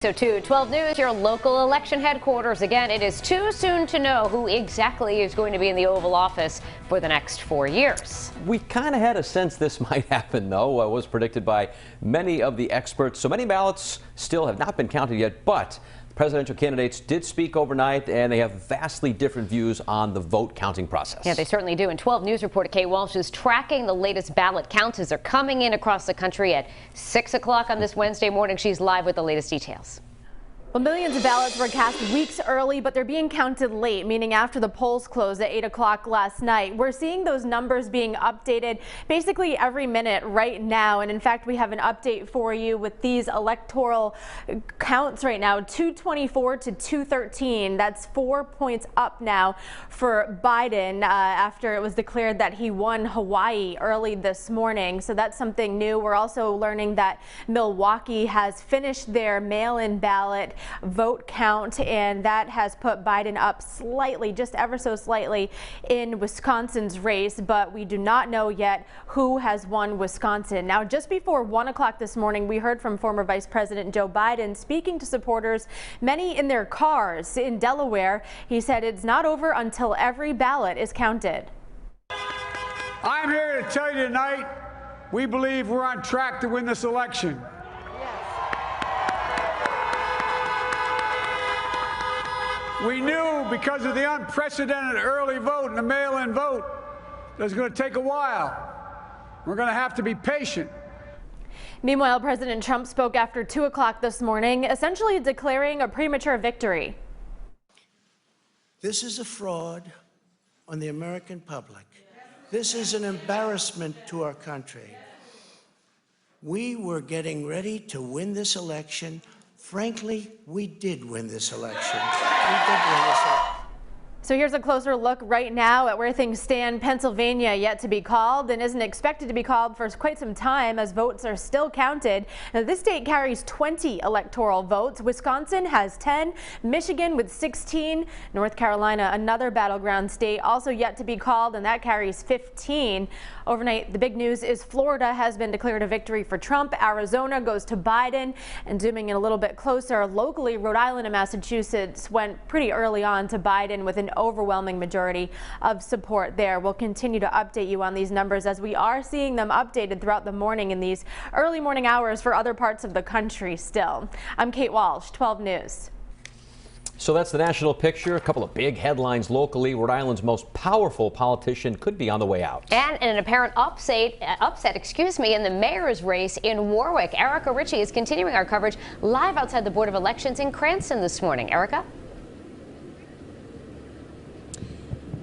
So 12 News, your local election headquarters. Again, it is too soon to know who exactly is going to be in the Oval Office for the next 4 years. We kind of had a sense this might happen, though. It was predicted by many of the experts. So many ballots still have not been counted yet, but presidential candidates did speak overnight, and they have vastly different views on the vote counting process. Yeah, they certainly do. And 12 News reporter Kate Walsh is tracking the latest ballot counts as they're coming in across the country at 6 o'clock on this Wednesday morning. She's live with the latest details. Well, millions of ballots were cast weeks early, but they're being counted late, meaning after the polls closed at 8 o'clock last night. We're seeing those numbers being updated basically every minute right now. And in fact, we have an update for you with these electoral counts right now, 224 to 213. That's 4 points up now for Biden after it was declared that he won Hawaii early this morning. So that's something new. We're also learning that Milwaukee has finished their mail-in ballot vote count, and that has put Biden up slightly, just ever so slightly, in Wisconsin's race, but we do not know yet who has won Wisconsin. Now, just before 1 o'clock this morning, we heard from former Vice President Joe Biden speaking to supporters, many in their cars in Delaware. He said it's not over until every ballot is counted. I'm here to tell you tonight, we believe we're on track to win this election. We knew because of the unprecedented early vote and the mail-in vote that it was going to take a while. We're going to have to be patient. Meanwhile, President Trump spoke after 2 o'clock this morning, essentially declaring a premature victory. This is a fraud on the American public. This is an embarrassment to our country. We were getting ready to win this election. Frankly, we did win this election. So here's a closer look right now at where things stand. Pennsylvania yet to be called and isn't expected to be called for quite some time as votes are still counted. Now, this state carries 20 electoral votes. Wisconsin has 10, Michigan with 16, North Carolina, another battleground state, also yet to be called, and that carries 15. Overnight, the big news is Florida has been declared a victory for Trump. Arizona goes to Biden. And zooming in a little bit closer, locally, Rhode Island and Massachusetts went pretty early on to Biden with an overwhelming majority of support there. We'll continue to update you on these numbers as we are seeing them updated throughout the morning in these early morning hours for other parts of the country still. I'm Kate Walsh, 12 News. So that's the national picture. A couple of big headlines locally. Rhode Island's most powerful politician could be on the way out. And an apparent upset in the mayor's race in Warwick. Erica Ritchie is continuing our coverage live outside the Board of Elections in Cranston this morning. Erica?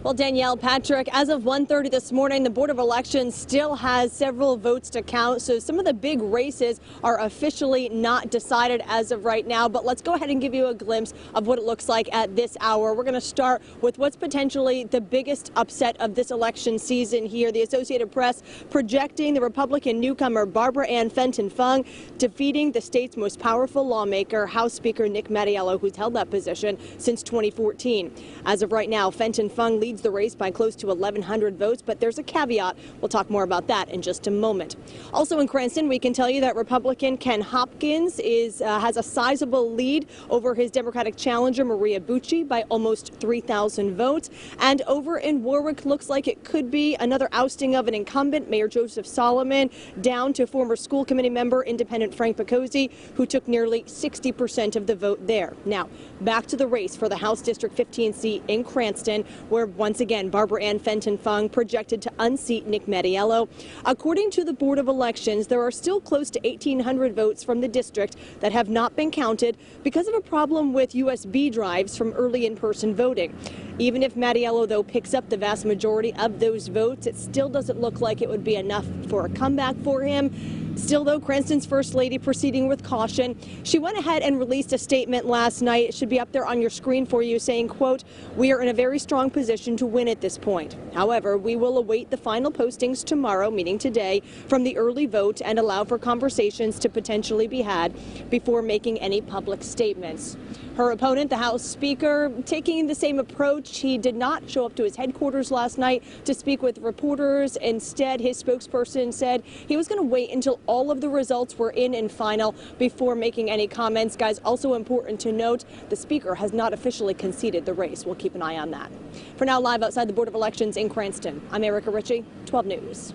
Well, Danielle, Patrick, as of 1:30 this morning, the Board of Elections still has several votes to count. So some of the big races are officially not decided as of right now. But let's go ahead and give you a glimpse of what it looks like at this hour. We're going to start with what's potentially the biggest upset of this election season here. The Associated Press projecting the Republican newcomer Barbara Ann Fenton Fung defeating the state's most powerful lawmaker, House Speaker Nick Mattiello, who's held that position since 2014. As of right now, Fenton Fung leads the race by close to 1,100 votes, but there's a caveat. We'll talk more about that in just a moment. Also in Cranston, we can tell you that Republican Ken Hopkins has a sizable lead over his Democratic challenger Maria Bucci by almost 3,000 votes. And over in Warwick, looks like it could be another ousting of an incumbent, Mayor Joseph Solomon, down to former school committee member Independent Frank Picozzi, who took nearly 60% of the vote there. Now, back to the race for the House District 15 seat in Cranston, where once again, Barbara Ann Fenton Fung projected to unseat Nick Mattiello. According to the Board of Elections, there are still close to 1,800 votes from the district that have not been counted because of a problem with USB drives from early in-person voting. Even if Mattiello, though, picks up the vast majority of those votes, it still doesn't look like it would be enough for a comeback for him. Still, though, Cranston's First Lady proceeding with caution. She went ahead and released a statement last night. It should be up there on your screen for you saying, quote, "We are in a very strong position to win at this point. However, we will await the final postings tomorrow, meaning today, from the early vote and allow for conversations to potentially be had before making any public statements." Her opponent, the House Speaker, taking the same approach. He did not show up to his headquarters last night to speak with reporters. Instead, his spokesperson said he was going to wait until all of the results were in and final before making any comments. Guys, also important to note, the Speaker has not officially conceded the race. We'll keep an eye on that. For now, live outside the Board of Elections in Cranston, I'm Erica Ritchie, 12 News.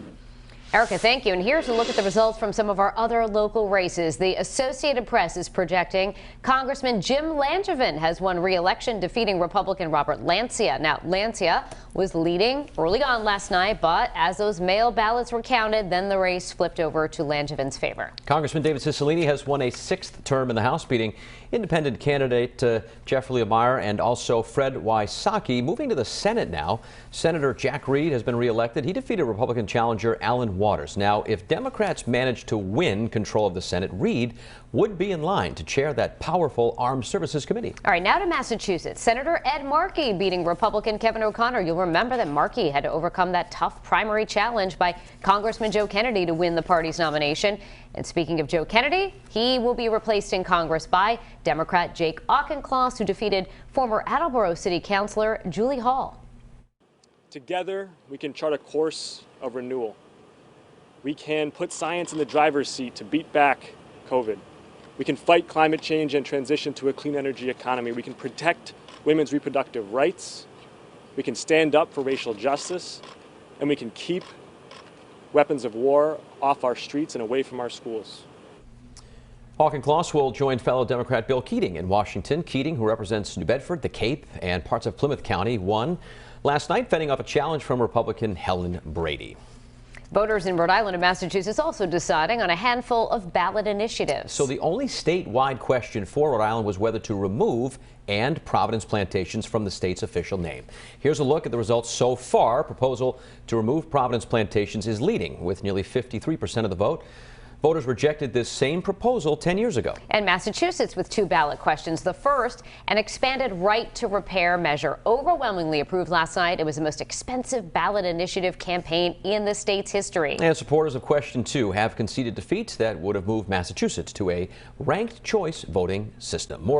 Erica, thank you. And here's a look at the results from some of our other local races. The Associated Press is projecting Congressman Jim Langevin has won re-election, defeating Republican Robert Lancia. Now, Lancia was leading early on last night, but as those mail ballots were counted, then the race flipped over to Langevin's favor. Congressman David Cicilline has won a 6th term in the House, beating independent candidate Jeffrey Meyer and also Fred Wysocki. Moving to the Senate now, Senator Jack Reed has been re-elected. He defeated Republican challenger Alan Waters. Now, if Democrats manage to win control of the Senate, Reed would be in line to chair that powerful Armed Services Committee. All right, now to Massachusetts. Senator Ed Markey beating Republican Kevin O'Connor. You'll remember that Markey had to overcome that tough primary challenge by Congressman Joe Kennedy to win the party's nomination. And speaking of Joe Kennedy, he will be replaced in Congress by Democrat Jake Auchincloss, who defeated former Attleboro City Councilor Julie Hall. Together, we can chart a course of renewal. We can put science in the driver's seat to beat back COVID. We can fight climate change and transition to a clean energy economy. We can protect women's reproductive rights. We can stand up for racial justice. And we can keep weapons of war off our streets and away from our schools. Auchincloss will join fellow Democrat Bill Keating in Washington. Keating, who represents New Bedford, the Cape, and parts of Plymouth County, won last night, fending off a challenge from Republican Helen Brady. Voters in Rhode Island and Massachusetts also deciding on a handful of ballot initiatives. So the only statewide question for Rhode Island was whether to remove and Providence Plantations from the state's official name. Here's a look at the results so far. Proposal to remove Providence Plantations is leading with nearly 53% of the vote. Voters rejected this same proposal 10 years ago. And Massachusetts with 2 ballot questions. The first, an expanded right to repair measure, overwhelmingly approved last night. It was the most expensive ballot initiative campaign in the state's history. And supporters of question 2 have conceded defeat that would have moved Massachusetts to a ranked choice voting system. More